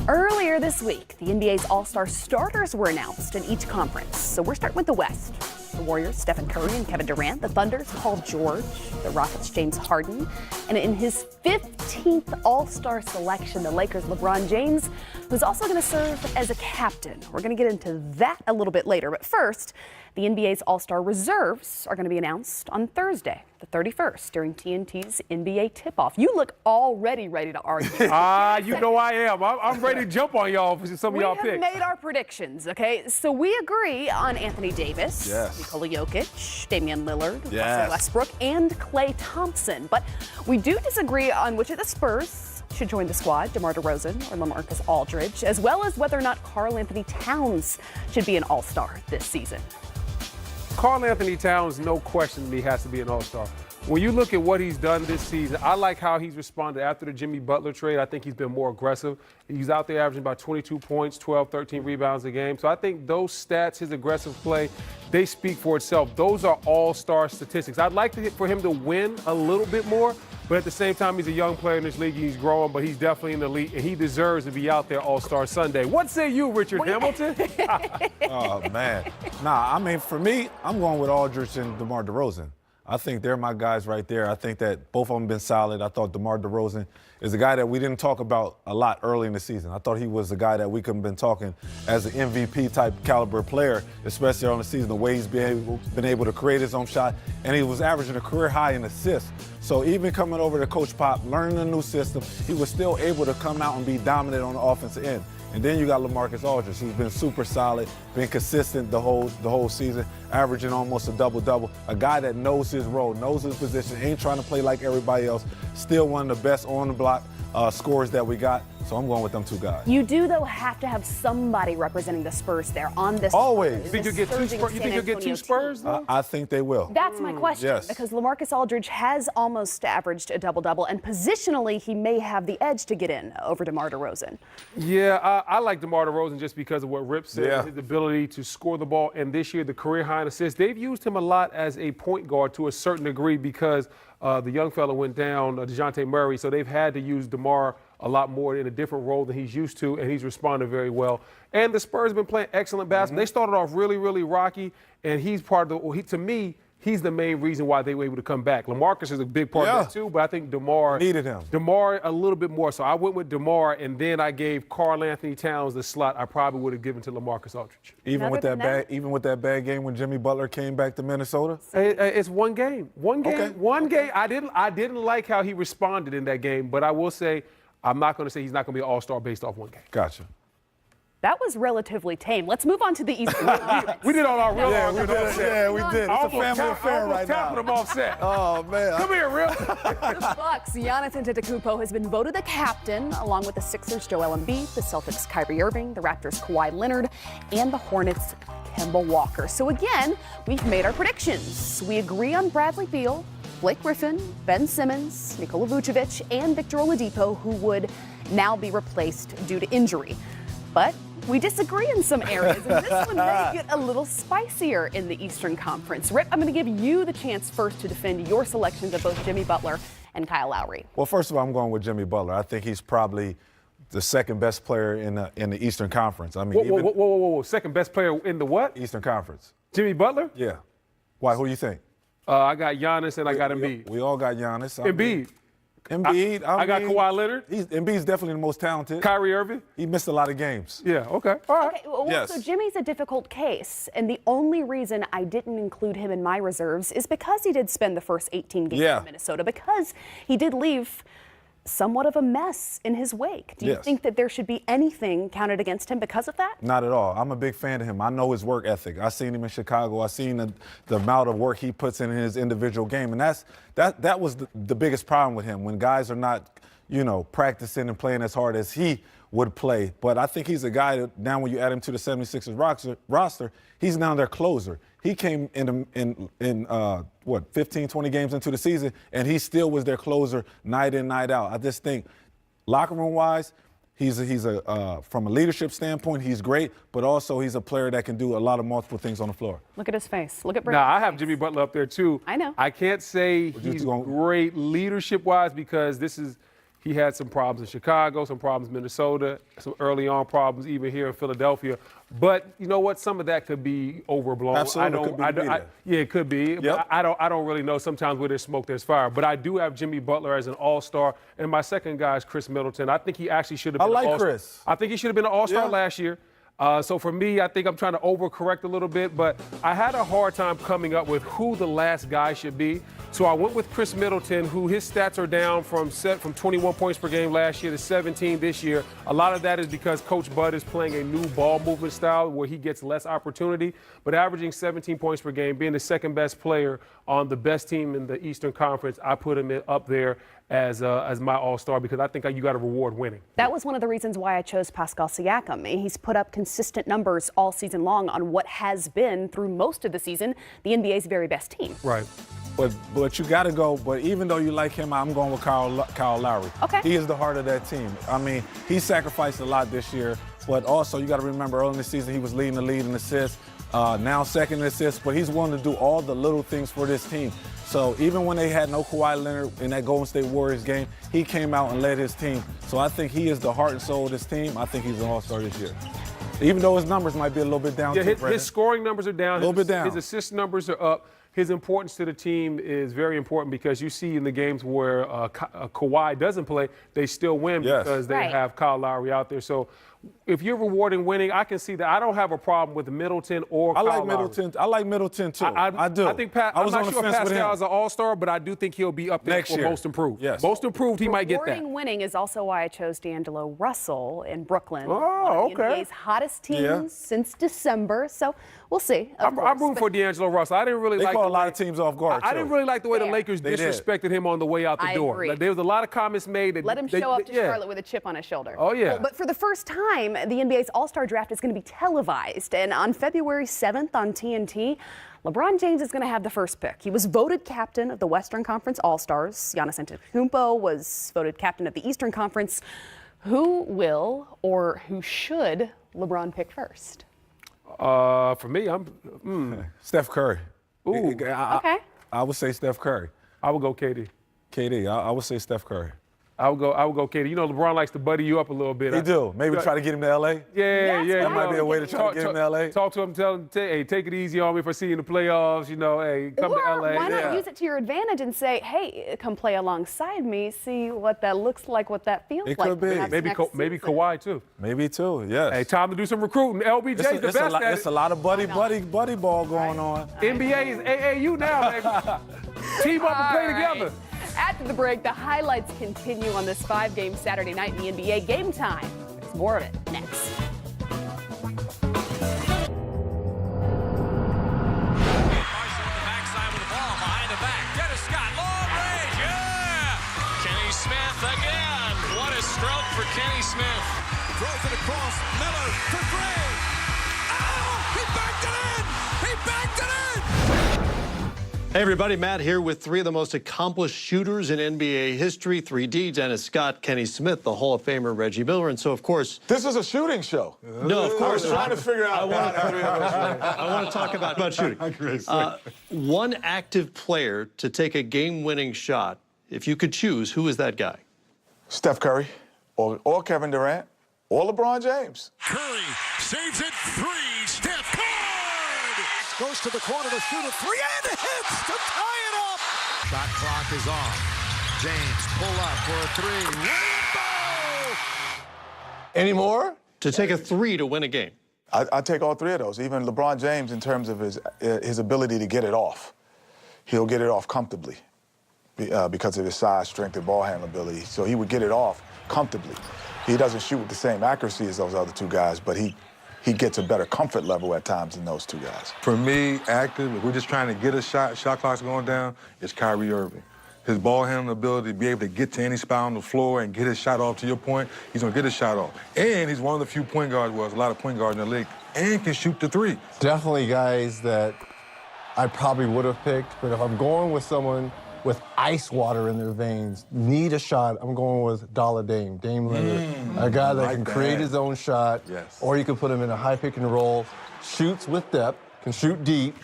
Earlier this week, the NBA's All-Star starters were announced in each conference. So we're starting with the West. The Warriors, Stephen Curry and Kevin Durant. The Thunder's Paul George. The Rockets, James Harden. And in his 15th All-Star selection, the Lakers' LeBron James, who's also going to serve as a captain. We're going to get into that a little bit later. But first, the NBA's All-Star reserves are going to be announced on Thursday, the 31st, during TNT's NBA tip-off. You look already ready to argue. You know I am. I'm ready to jump on y'all for some of y'all picks. We have made our predictions, okay? So we agree on Anthony Davis, Nikola Jokic, Damian Lillard, Russell Westbrook, and Klay Thompson. But we do disagree on which of the Spurs should join the squad, DeMar DeRozan or LaMarcus Aldridge, as well as whether or not Karl Anthony Towns should be an All-Star this season. Karl Anthony Towns, no question, he has to be an All-Star. When you look at what he's done this season, I like how he's responded after the Jimmy Butler trade. I think he's been more aggressive. He's out there averaging about 22 points, 12, 13 rebounds a game. So I think those stats, his aggressive play, they speak for itself. Those are all-star statistics. I'd like for him to win a little bit more, but at the same time, he's a young player in this league. He's growing, but he's definitely in the league, and he deserves to be out there All-Star Sunday. What say you, Richard Hamilton? Oh, man. I mean, for me, I'm going with Aldridge and DeMar DeRozan. I think they're my guys right there. I think that both of them have been solid. I thought DeMar DeRozan is a guy that we didn't talk about a lot early in the season. I thought he was a guy that we could have been talking as an MVP-type caliber player, especially on the season, the way he's been able to create his own shot, and he was averaging a career high in assists. So even coming over to Coach Pop, learning a new system, he was still able to come out and be dominant on the offensive end. And then you got LaMarcus Aldridge, who's been super solid, been consistent the whole season, averaging almost a double-double. A guy that knows his role, knows his position, ain't trying to play like everybody else. Still one of the best on-the-block scorers that we got. So I'm going with them two guys. You do, though, have to have somebody representing the Spurs there on this. Always. You think you'll get two Spurs, though? I think they will. That's my question. Yes. Because LaMarcus Aldridge has almost averaged a double-double, and positionally, he may have the edge to get in over DeMar DeRozan. Yeah, I like DeMar DeRozan just because of what Rip said, his ability to score the ball. And this year, the career high in assists. They've used him a lot as a point guard to a certain degree because the young fella went down, DeJounte Murray, so they've had to use DeMar a lot more in a different role than he's used to, and he's responded very well. And the Spurs have been playing excellent basketball. They started off really, really rocky, and he's part of to me, he's the main reason why they were able to come back. LaMarcus is a big part of that too, but I think DeMar needed him. DeMar a little bit more. So I went with DeMar, and then I gave Karl Anthony Towns the slot I probably would have given to LaMarcus Aldridge. Even with that bad game when Jimmy Butler came back to Minnesota? It's one game. One game. Okay. One game. I didn't like how he responded in that game, but I will say I'm not going to say he's not going to be an all-star based off one game. Gotcha. That was relatively tame. Let's move on to the Eastern Conference. We did all our real we did. It's a family affair right now. Tapping them offset. Oh, man. Come here, Real. The Bucks, Giannis Antetokounmpo has been voted the captain, along with the Sixers' Joel Embiid, the Celtics' Kyrie Irving, the Raptors' Kawhi Leonard, and the Hornets' Kemba Walker. So again, we've made our predictions. We agree on Bradley Beal, Blake Griffin, Ben Simmons, Nikola Vucevic, and Victor Oladipo, who would now be replaced due to injury. But we disagree in some areas, and this one may get a little spicier in the Eastern Conference. Rip, I'm going to give you the chance first to defend your selections of both Jimmy Butler and Kyle Lowry. Well, first of all, I'm going with Jimmy Butler. I think he's probably the second best player in the Eastern Conference. I mean, whoa. Second best player in the what? Eastern Conference. Jimmy Butler? Yeah. Why? Who do you think? I got Giannis and I got Embiid. We all got Giannis. Embiid. I got Kawhi Leonard. Embiid's definitely the most talented. Kyrie Irving. He missed a lot of games. Yeah, okay. All right. Okay, well, so Jimmy's a difficult case, and the only reason I didn't include him in my reserves is because he did spend the first 18 games in Minnesota, because he did leave somewhat of a mess in his wake. Do you think that there should be anything counted against him because of that? Not at all. I'm a big fan of him. I know his work ethic. I've seen him in Chicago. I've seen the amount of work he puts in his individual game. And that was the biggest problem with him, when guys are not, practicing and playing as hard as he would play. But I think he's a guy that now when you add him to the 76ers roster, he's now their closer. He came in 15, 20 games into the season, and he still was their closer night in, night out. I just think locker room-wise, he's from a leadership standpoint, he's great, but also he's a player that can do a lot of multiple things on the floor. Look at his face. Look at Brandon. Now, I have Jimmy Butler up there, too. I know. I can't say he's great leadership-wise because this is He had some problems in Chicago, some problems in Minnesota, some early on problems even here in Philadelphia. But you know what? Some of that could be overblown. Absolutely, Yeah, it could be. Yep. But I don't really know. Sometimes where there's smoke, there's fire. But I do have Jimmy Butler as an all-star, and my second guy is Chris Middleton. I think he actually should have been. I like Chris. I think he should have been an all-star last year. So for me, I think I'm trying to overcorrect a little bit, but I had a hard time coming up with who the last guy should be. So I went with Chris Middleton, who his stats are down from 21 points per game last year to 17 this year. A lot of that is because Coach Bud is playing a new ball movement style where he gets less opportunity, but averaging 17 points per game, being the second best player on the best team in the Eastern Conference, I put him up there as my all-star because I think you got to reward winning. That was one of the reasons why I chose Pascal Siakam. He's put up consistent numbers all season long on what has been, through most of the season, the NBA's very best team. Right. But you got to go. But even though you like him, I'm going with Kyle Lowry. Okay. He is the heart of that team. I mean, he sacrificed a lot this year. But also, you got to remember, early in the season, he was leading the league in assists. Now second in assists. But he's willing to do all the little things for this team. So even when they had no Kawhi Leonard in that Golden State Warriors game, he came out and led his team. So I think he is the heart and soul of this team. I think he's an all-star this year. Even though his numbers might be a little bit down. Yeah, his scoring numbers are down. A little bit down. His assist numbers are up. His importance to the team is very important because you see in the games where Kawhi doesn't play, they still win because they have Kyle Lowry out there. So if you're rewarding winning, I can see that. I don't have a problem with Middleton or Kyle Lowry. I like Middleton too. I do. I think I'm not sure Pascal is an all-star, but I do think he'll be up there next for year. most improved. Yes. Most improved, he might get that. Rewarding winning is also why I chose D'Angelo Russell in Brooklyn. Oh, one of the NBA's hottest teams since December. So we'll see. I'm rooting for D'Angelo Russell. I didn't really like. They caught a lot of teams off guard. I didn't really like the way the Lakers disrespected him on the way out the door. Agree. Like, there was a lot of comments made. That Let him show up to Charlotte with a chip on his shoulder. Oh, yeah. Well, but for the first time, the NBA's All-Star Draft is going to be televised. And on February 7th on TNT, LeBron James is going to have the first pick. He was voted captain of the Western Conference All-Stars. Giannis Antetokounmpo was voted captain of the Eastern Conference. Who will or who should LeBron pick first? For me, Steph Curry. Ooh. Okay. I would say Steph Curry. I would go KD. I would say Steph Curry. I would go KD. You know, LeBron likes to buddy you up a little bit. He do. Maybe try to get him to LA. Yeah. That might be a way to try to get him to LA. Talk to him, tell him, hey, take it easy on me if I see you in the playoffs. You know, hey, come to LA. Why not use it to your advantage and say, hey, come play alongside me, see what that looks like, what that feels like. Could be. Maybe Kawhi too. Maybe too. Yes. Hey, time to do some recruiting. LBJ's the best at it. It's a lot of buddy ball going on. NBA is AAU now, baby. Team up and play together. After the break, the highlights continue on this 5-game Saturday night in the NBA. Game time. There's more of it next. Kenny Smith throws it across. Miller for three. Oh, he backed it in. He backed it in. Hey everybody, Matt here with three of the most accomplished shooters in NBA history. 3D, Dennis Scott, Kenny Smith, the Hall of Famer Reggie Miller, and so of course... This is a shooting show. No, of course I was trying to figure out... I want to talk about shooting. One active player to take a game-winning shot, if you could choose, who is that guy? Steph Curry, or Kevin Durant, or LeBron James. Curry saves it. Three. Steph Curry goes to the corner to shoot a three and hits to tie it up. Shot clock is on. James pull up for a three. Rainbow. Any more? To take a three to win a game. I take all three of those. Even LeBron James, in terms of his ability to get it off, he'll get it off comfortably because of his size, strength, and ball handling ability. So he would get it off comfortably. He doesn't shoot with the same accuracy as those other two guys, but he gets a better comfort level at times than those two guys. For me, active, if we're just trying to get a shot clock's going down, it's Kyrie Irving. His ball handling ability to be able to get to any spot on the floor and get his shot off, to your point, he's going to get his shot off. And he's one of the few point guards, well, there's a lot of point guards in the league, and can shoot the three. Definitely guys that I probably would have picked, but if I'm going with someone with ice water in their veins, need a shot, I'm going with Dame Lillard. A guy that can create his own shot, or you can put him in a high pick and roll, shoots with depth, can shoot deep,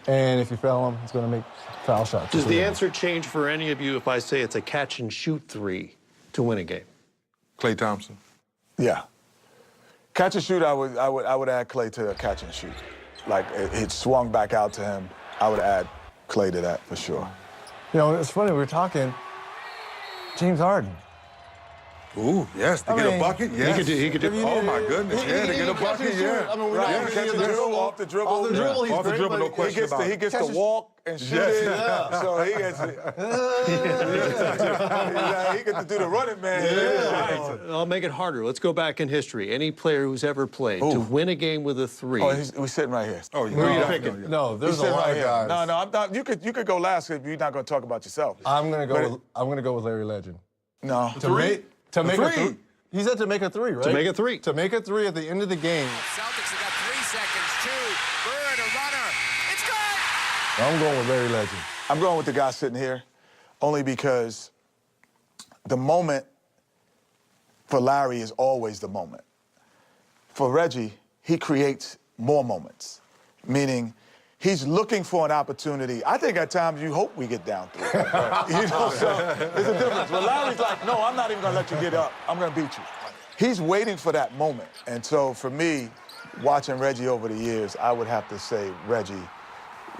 and if you foul him, he's going to make foul shots. Does the answer change for any of you if I say it's a catch and shoot three? to win a game? Klay Thompson. Yeah. Catch and shoot, I would add Klay to a catch and shoot. Like, it swung back out to him. I would add Klay to that for sure. You know, it's funny, we were talking James Harden. Ooh, yes, to get a bucket, yes. He could do. Oh, my goodness, yeah, to get a bucket, yeah. I mean, Right, catch and dribble, off the dribble. Off the dribble, he's Off the great, dribble, no but question about it. He gets to walk and shoot it. Yeah. So he gets it. He gets to do the running man. Yeah. I'll make it harder. Let's go back in history. Any player who's ever played to win a game with a three. Oh, we're sitting right here. Oh, Who are you picking? No, there's He's a sitting lot right of here. guys. No, I'm not. You could go last if you're not going to talk about yourself. I'm gonna go with Larry Legend. No. To make a three? three. He said to make a three, right? To make a three. To make a three at the end of the game. Celtics have got 3 seconds. 2. Bird, a runner. It's good. I'm going with Larry Legend. I'm going with the guy sitting here only because the moment for Larry is always the moment. For Reggie, he creates more moments, meaning he's looking for an opportunity. I think at times you hope we get down 3. You know, so there's a difference. But Larry's like, no, I'm not even going to let you get up. I'm going to beat you. He's waiting for that moment. And so for me, watching Reggie over the years, I would have to say Reggie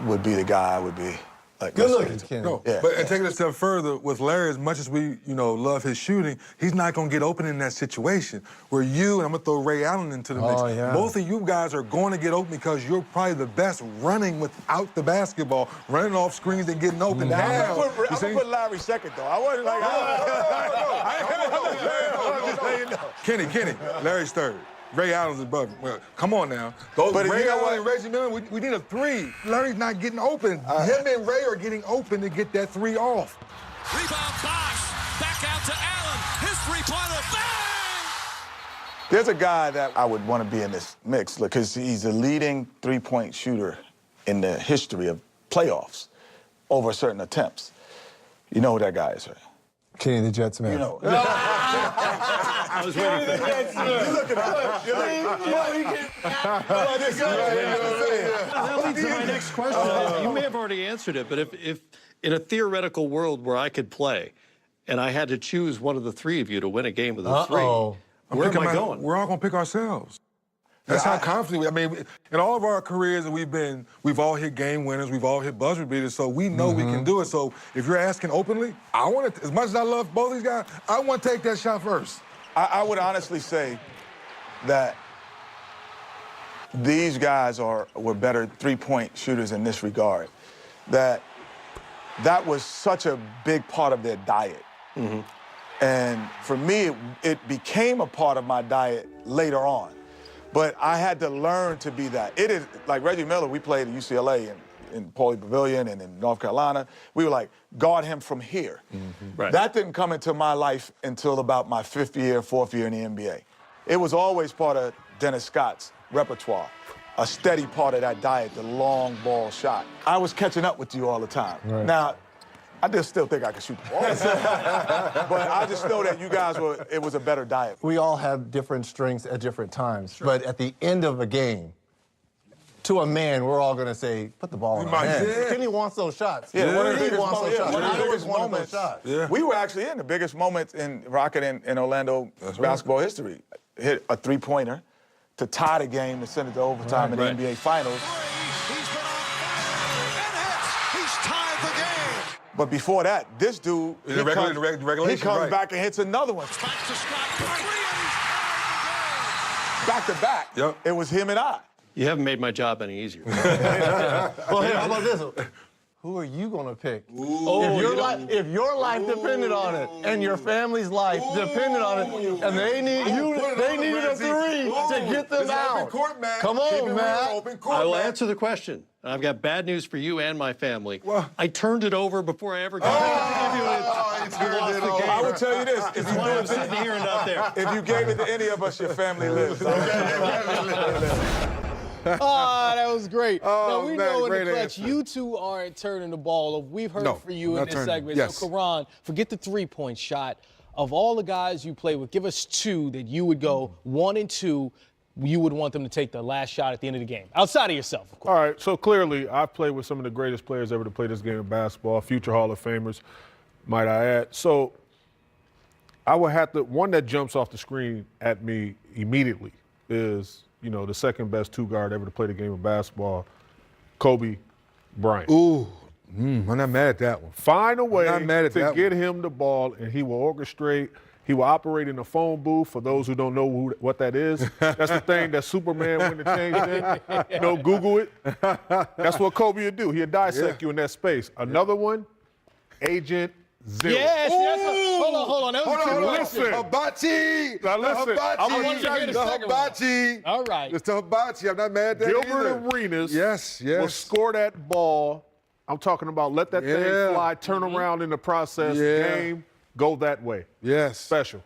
would be the guy I would be. Like, Good looking, Kenny. No, Yeah. but and taking it a step further, with Larry, as much as we, love his shooting, he's not going to get open in that situation. Where you, and I'm going to throw Ray Allen into the mix, yeah. both of you guys are going to get open because you're probably the best running without the basketball, running off screens and getting open. I'm Now, going to put Larry second, though. I wasn't like, Kenny, Larry's third. Ray Allen's above him. Well, come on now. Those But Ray you know Allen what? and Reggie Miller, we need a 3. Larry's not getting open. Him and Ray are getting open to get that 3 off. Rebound, Bosh. Back out to Allen. His three-pointer. Bang! There's a guy that I would want to be in this mix because he's the leading three-point shooter in the history of playoffs over certain attempts. You know who that guy is, right? Kenny the Jets man. You know. I was waiting for that. You're looking at That leads to my next question. You may have already answered it, but if in a theoretical world where I could play and I had to choose one of the 3 of you to win a game with a 3, where am I going? We're all going to pick ourselves. That's how confident in all of our careers that we've all hit game winners, we've all hit buzzer beaters, so we know we can do it. So if you're asking openly, I want to, as much as I love both these guys, I want to take that shot first. I would honestly say that these guys were better three-point shooters in this regard. That was such a big part of their diet. And for me, it became a part of my diet later on. But I had to learn to be that. It is, like Reggie Miller, we played at UCLA in Pauley Pavilion and in North Carolina. We were like, guard him from here. Right. That didn't come into my life until about my 4th year in the NBA. It was always part of Dennis Scott's repertoire, a steady part of that diet, the long ball shot. I was catching up with you all the time. Right. Now, I just still think I can shoot the ball. But I just know that you guys it was a better diet. We all have different strengths at different times. Sure. But at the end of a game, to a man, we're all going to say, put the ball in my hands. Yeah. Kenny wants those shots. Yeah, one of the He biggest wants those shots. one of the He biggest always wanted moments. those shots. Yeah. We were actually in the biggest moments in Rocket and Orlando basketball history. Hit a three-pointer to tie the game to send it to overtime in the NBA Finals. He's been on fire and hits. He's tied the game. But before that, this dude, In the regulation, he comes right. back and hits another one. Back to Scott for 3, and he's tied Back to back. Yep. It was him and I. You haven't made my job any easier. Well, here, how about this? Who are you going to pick? If your life depended on it and your family's life depended on it, and they need a 3 to get them out. Come on, man. I will answer the question. I've got bad news for you and my family. I turned it over before I ever got to give you it. I will tell you this. If That's why I'm sitting here and not there. if you gave it to any of us, your family lives. Oh, that was great. Oh, now, we man, know in great the clutch, answer. you two aren't turning the ball over. We've heard No, from you in not this turning. segment. Yes. So, Karan, forget the three-point shot. Of all the guys you play with, give us 2 that you would go 1 and 2. You would want them to take the last shot at the end of the game, outside of yourself, of course. All right, so clearly I've played with some of the greatest players ever to play this game of basketball, future Hall of Famers, might I add. So I would have to, one that jumps off the screen at me immediately is, the second best two guard ever to play the game of basketball, Kobe Bryant. Ooh, I'm not mad at that one. Find a way not mad at to that get him the ball, and he will orchestrate. He will operate in a phone booth. For those who don't know what that is, that's the thing that Superman went to change in. Google it. That's what Kobe would do. He'd dissect you in that space. Another one, Agent Zero. Yes. Hold on. That was a good question. Listen. Hibachi. Now listen, I want you to hear the second one. Hibachi. All right. It's the hibachi. I'm not mad at that Gilbert either. Arenas Yes. will score that ball. I'm talking about let that thing fly, turn around in the process, game, go that way. Yes. Special.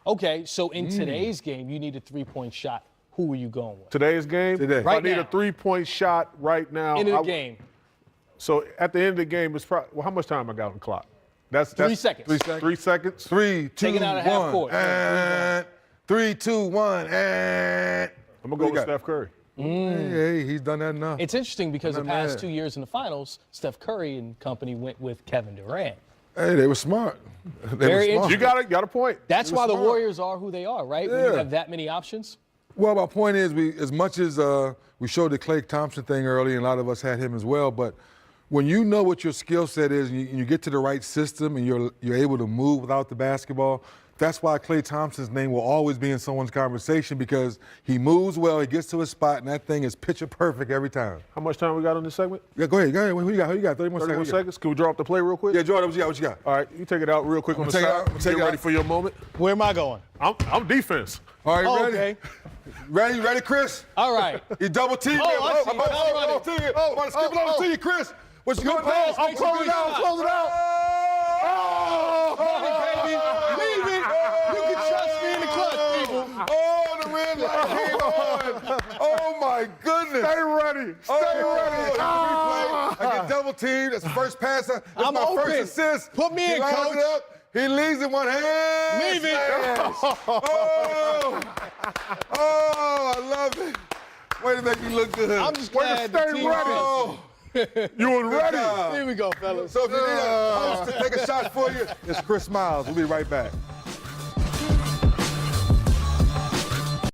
Okay, so in today's game, you need a three-point shot. Who are you going with? Today's game, Today. I Right need now. a three-point shot right now. End of the game. So at the end of the game, it's probably, how much time I got on the clock? That's 3 seconds. 3 seconds. 3 seconds. 3, 2, Take it out of half 1. court. And 3, 2, 1. And I'm going to go with Steph Curry. Hey, he's done that enough. It's interesting because the I'm not past mad. 2 years in the finals, Steph Curry and company went with Kevin Durant. Hey, they were smart. They Very were smart. You got a point. That's why the smart. Warriors are who they are, right? When you Yeah. have that many options. Well, my point is, as much as we showed the Klay Thompson thing early, and a lot of us had him as well, but when you know what your skill set is, and you get to the right system, and you're able to move without the basketball, that's why Klay Thompson's name will always be in someone's conversation, because he moves well, he gets to his spot, and that thing is picture perfect every time. How much time we got on this segment? Yeah, go ahead. Who you got? 31 31 seconds. seconds. Can we draw up the play real quick? Yeah, Jordan, what you got? All right, you take it out real quick on the take it side. out. I'm gonna take Get it ready out. for your moment. Where am I going? I'm defense. All right, Oh, ready? okay. Ready, Chris? All right. He double teamed Oh, me. I see. I'm about to skip it over to you. I'm about to skip it over to you, Chris. What you going to do? pass. I'm Makes a closing good out. shot. Closing out. Baby, leave it. You can trust me in the clutch, people. Oh, the red light came on. Oh, my goodness. Stay ready. Stay ready. I get double teamed. That's the first pass. That's I'm my open. first assist. Put me He in, lines coach. it up. He leaves in one hand. Leave it. Oh, I love it. Way to make me look good. I'm just Way to glad the stay team ready. Oh, You was ready. job. Here we go, fellas. So if you need a host to take a shot for you, it's Chris Miles. We'll be right back.